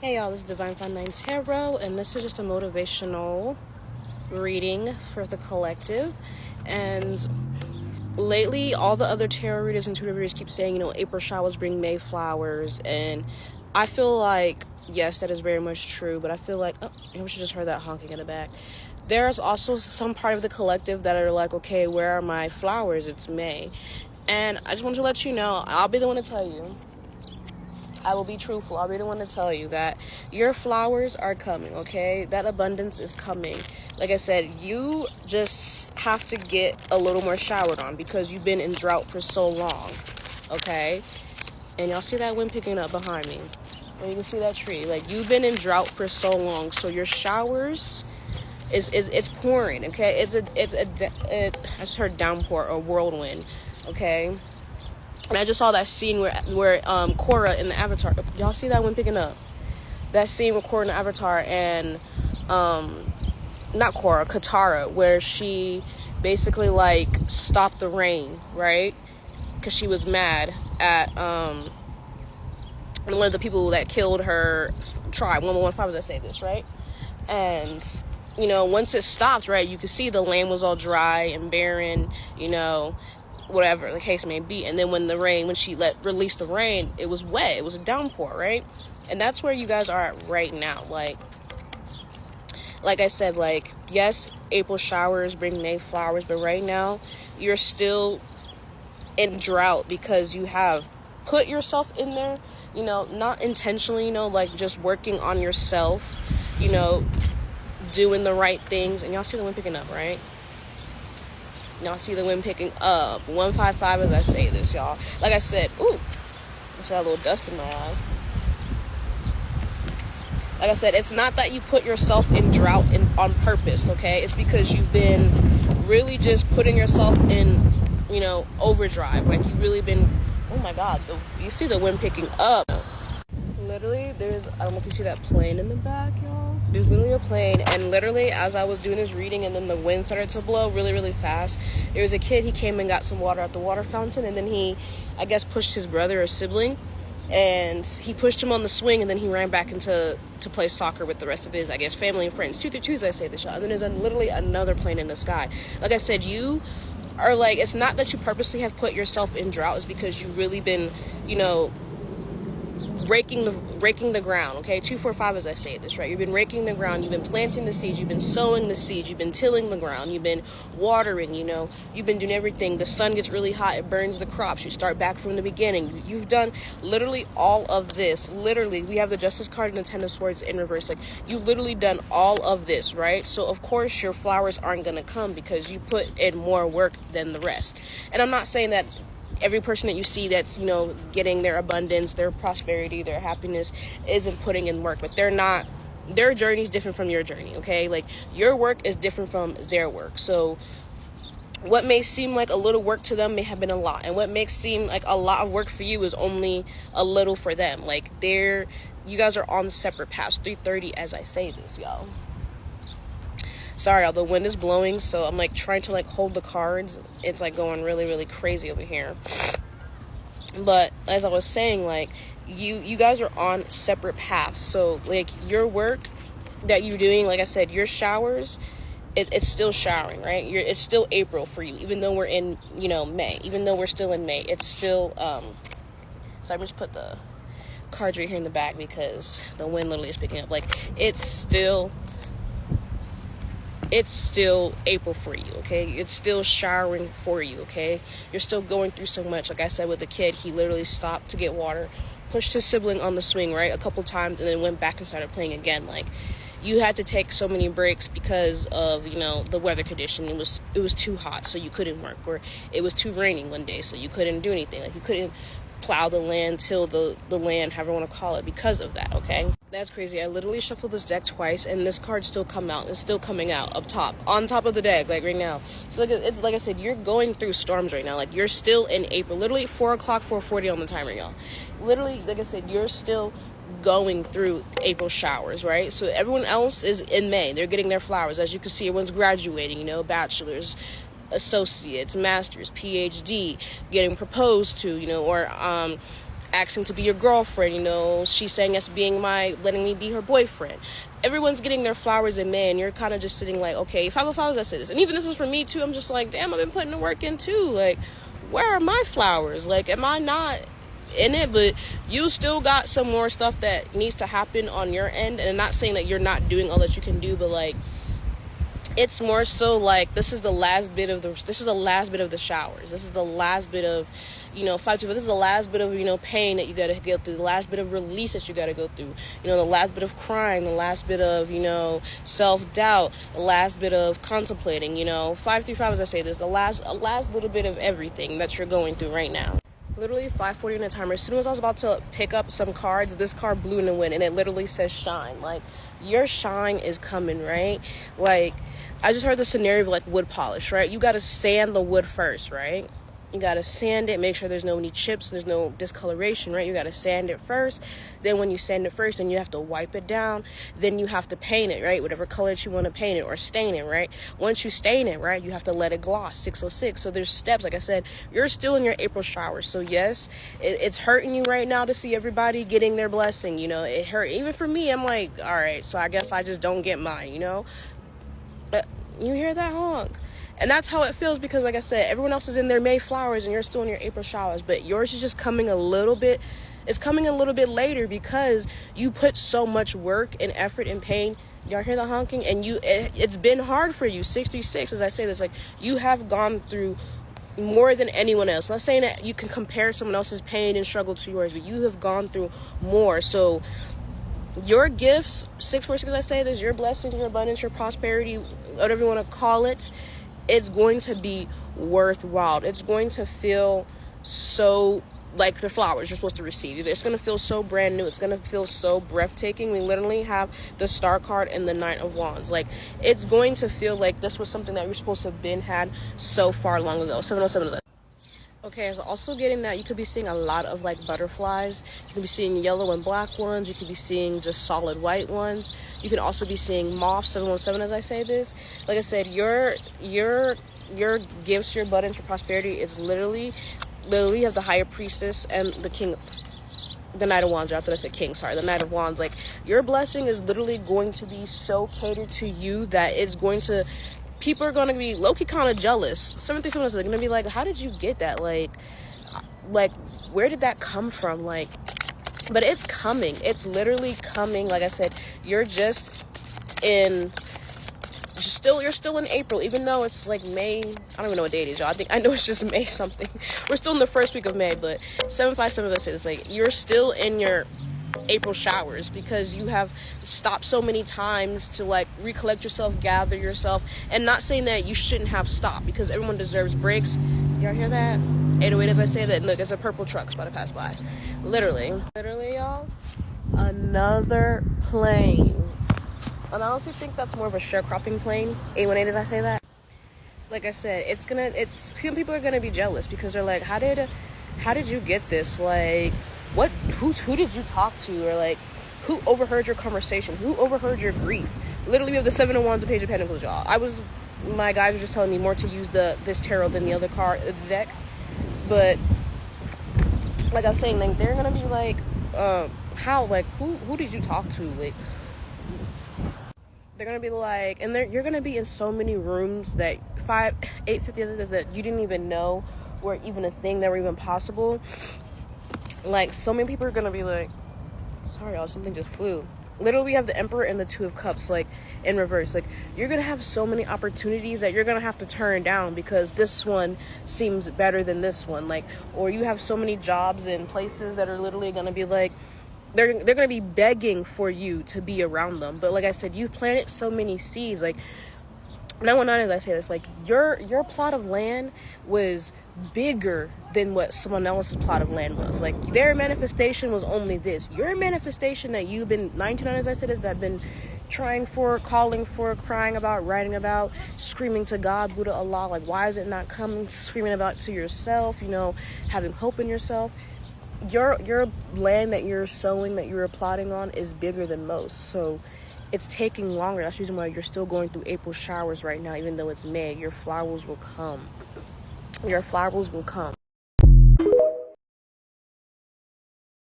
Hey y'all, this is Divine Fun 9 Tarot, and this is just a motivational reading for the collective. And lately, all the other tarot readers and intuitive readers keep saying, April showers bring May flowers, and I feel like, yes, that is very much true, but I feel like, we should just heard that honking in the back. There's also some part of the collective that are like, okay, where are my flowers? It's May. And I just want to let you know, I'll be the one to tell you. I will be truthful. I'll be the one to tell you that your flowers are coming, okay? That abundance is coming. Like I said, you just have to get a little more showered on because you've been in drought for so long, okay? And y'all see that wind picking up behind me? And you can see that tree. Like, you've been in drought for so long, so your showers it's pouring, okay? I just heard downpour or whirlwind, okay? And I just saw that scene where Korra in the Avatar. Y'all see that one picking up? That scene with Korra in the Avatar and not Korra, Katara, where she basically like stopped the rain, right? Because she was mad at one of the people that killed her tribe. 115 as I say this, right? And once it stopped, right, you could see the land was all dry and barren, whatever the case may be. And then when she released the rain, it was wet. It was a downpour, right? And that's where you guys are at right now. Like I said, yes, April showers bring May flowers, but right now you're still in drought because you have put yourself in there, not intentionally, just working on yourself, doing the right things. And y'all see the wind picking up, right? Y'all see the wind picking up. 155 as I say this, y'all. Like I said, ooh, I just got a little dust in my eye. Like I said, it's not that you put yourself in drought on purpose, okay? It's because you've been really just putting yourself in, overdrive. Like, you've really been, oh my God, you see the wind picking up. Literally, I don't know if you see that plane in the back, y'all. There's literally a plane, and literally as I was doing this reading and then the wind started to blow really, really fast, there was a kid. He came and got some water at the water fountain, and then he, I guess, pushed his brother or sibling, and he pushed him on the swing, and then he ran back to play soccer with the rest of his, I guess, family and friends. Two as I say this, y'all. And then there's literally another plane in the sky. Like I said, you are it's not that you purposely have put yourself in drought. It's because you've really been, raking the ground, okay? 245 as I say this, right? You've been raking the ground, you've been planting the seeds, you've been sowing the seeds, you've been tilling the ground, you've been watering, you've been doing everything. The sun gets really hot, it burns the crops, you start back from the beginning. You've done literally all of this. Literally, we have the Justice card and the Ten of Swords in reverse. Like, you've literally done all of this, right? So of course your flowers aren't gonna come because you put in more work than the rest. And I'm not saying that every person that you see that's, getting their abundance, their prosperity, their happiness isn't putting in work, but their journey is different from your journey, okay? Like, your work is different from their work. So what may seem like a little work to them may have been a lot, and what makes seem like a lot of work for you is only a little for them. Like, you guys are on separate paths. 330 as I say this, y'all. Sorry, y'all, the wind is blowing, so I'm trying to hold the cards. It's going really, really crazy over here. But as I was saying, you guys are on separate paths. So your work that you're doing, like I said, your showers, it's still showering, right? It's still April for you, even though we're in May. Even though we're still in May, it's still so I just put the cards right here in the back because the wind literally is picking up. It's still April for you, okay? It's still showering for you, okay? You're still going through so much. Like I said with the kid, he literally stopped to get water, pushed his sibling on the swing, right, a couple times, and then went back and started playing again. You had to take so many breaks because of, the weather condition. It was too hot, so you couldn't work, or it was too raining one day, so you couldn't do anything. You couldn't plow the land, till the land, however you want to call it, because of that, okay? That's crazy. I literally shuffled this deck twice, and this card's still come out. It's still coming out up top, on top of the deck, right now. So it's like I said, you're going through storms right now. You're still in April. Literally 4 o'clock, 4:40 on the timer, y'all. Literally, like I said, you're still going through April showers, right? So everyone else is in May. They're getting their flowers. As you can see, everyone's graduating, bachelor's, associates, masters, PhD, getting proposed to, or asking to be your girlfriend, you know, she's saying yes, letting me be her boyfriend. Everyone's getting their flowers in May, and you're kind of just sitting like, okay, 505s, I said this. And even this is for me too. I'm just like, damn, I've been putting the work in too. Like, where are my flowers? Like, am I not in it? But you still got some more stuff that needs to happen on your end. And I'm not saying that you're not doing all that you can do, but like, it's more so like this is the last bit of the showers. This is the last bit of, you know, this is the last bit of, you know, pain that you gotta go through, the last bit of release that you gotta go through, you know, the last bit of crying, the last bit of, you know, self-doubt, the last bit of contemplating, you know, 535, as I say this, the last little bit of everything that you're going through right now. Literally 5:40 in the timer. As soon as I was about to pick up some cards, this card blew in the wind, and it literally says shine. Like, your shine is coming, right? Like, I just heard the scenario of like wood polish, right? You got to sand the wood first, right? You got to sand it, make sure there's no any chips, there's no discoloration, right? You got to sand it first. Then when you sand it first, then you have to wipe it down. Then you have to paint it, right? Whatever color that you want to paint it, or stain it, right? Once you stain it, right, you have to let it gloss, 606. So there's steps. Like I said, you're still in your April showers. So yes, it's hurting you right now to see everybody getting their blessing, you know? It hurt. Even for me, I'm like, all right, so I guess I just don't get mine, you know? You hear that honk? And that's how it feels, because like I said, everyone else is in their May flowers and you're still in your April showers, but yours is just coming a little bit later because you put so much work and effort and pain. Y'all hear the honking? And it's been hard for you. 66, as I say this, like, you have gone through more than anyone else. I'm not saying that you can compare someone else's pain and struggle to yours, but you have gone through more. So your gifts, 646, I say this, your blessings, your abundance, your prosperity, whatever you want to call it, it's going to be worthwhile. It's going to feel so like the flowers you're supposed to receive. It's going to feel so brand new. It's going to feel so breathtaking. We literally have the Star card and the Knight of Wands. Like, it's going to feel like this was something that you're supposed to have had so far long ago. 707 is it. Okay, so also getting that you could be seeing a lot of like butterflies. You could be seeing yellow and black ones. You could be seeing just solid white ones. You can also be seeing moths, 717, as I say this. Like I said, your gifts, your abundance, your prosperity is literally you have the High Priestess and the King, the Knight of Wands. I thought I said King, sorry, the Knight of Wands. Like, your blessing is literally going to be so catered to you that it's going to, people are going to be low-key kind of jealous. 737 is going to be like, how did you get that? Like, where did that come from? Like, but it's coming. It's literally coming. Like I said, you're still in April, even though it's like May. I don't even know what date it is, y'all. I know it's just May something. We're still in the first week of May, but 757, let's say it's like you're still in your April showers because you have stopped so many times to like recollect yourself, gather yourself, and not saying that you shouldn't have stopped, because everyone deserves breaks. Y'all hear that? 808, as I say that, look, it's a purple truck about to pass by. Literally, y'all, another plane. And I honestly think that's more of a sharecropping plane. 818, as I say that. Like I said, people are gonna be jealous because they're like, how did you get this? Like, who did you talk to? Or like, who overheard your conversation? Who overheard your grief? Literally, we have the 7 of Wands, the Page of Pentacles, y'all. My guys were just telling me more to use this tarot than the other card, the deck. But like I was saying, like, they're gonna be like, who did you talk to? Like, they're gonna be like, and you're gonna be in so many rooms that 850 that you didn't even know were even a thing, that were even possible. Like, so many people are gonna be like, sorry y'all, something just flew. Literally, we have the Emperor and the Two of Cups, like, in reverse. Like, you're gonna have so many opportunities that you're gonna have to turn down because this one seems better than this one. Like, or you have so many jobs and places that are literally gonna be like, they're gonna be begging for you to be around them. But like I said, you've planted so many seeds. Like, 919, as I say this, like, your plot of land was bigger than what someone else's plot of land was. Like, their manifestation was only this. Your manifestation that you've been, 929, as I said, is that been trying for, calling for, crying about, writing about, screaming to God, Buddha, Allah, like, why is it not coming, screaming about to yourself, you know, having hope in yourself. Your land that you're sowing, that you're plotting on, is bigger than most. So it's taking longer. That's the reason why you're still going through April showers right now, even though it's May. Your flowers will come. Your flowers will come.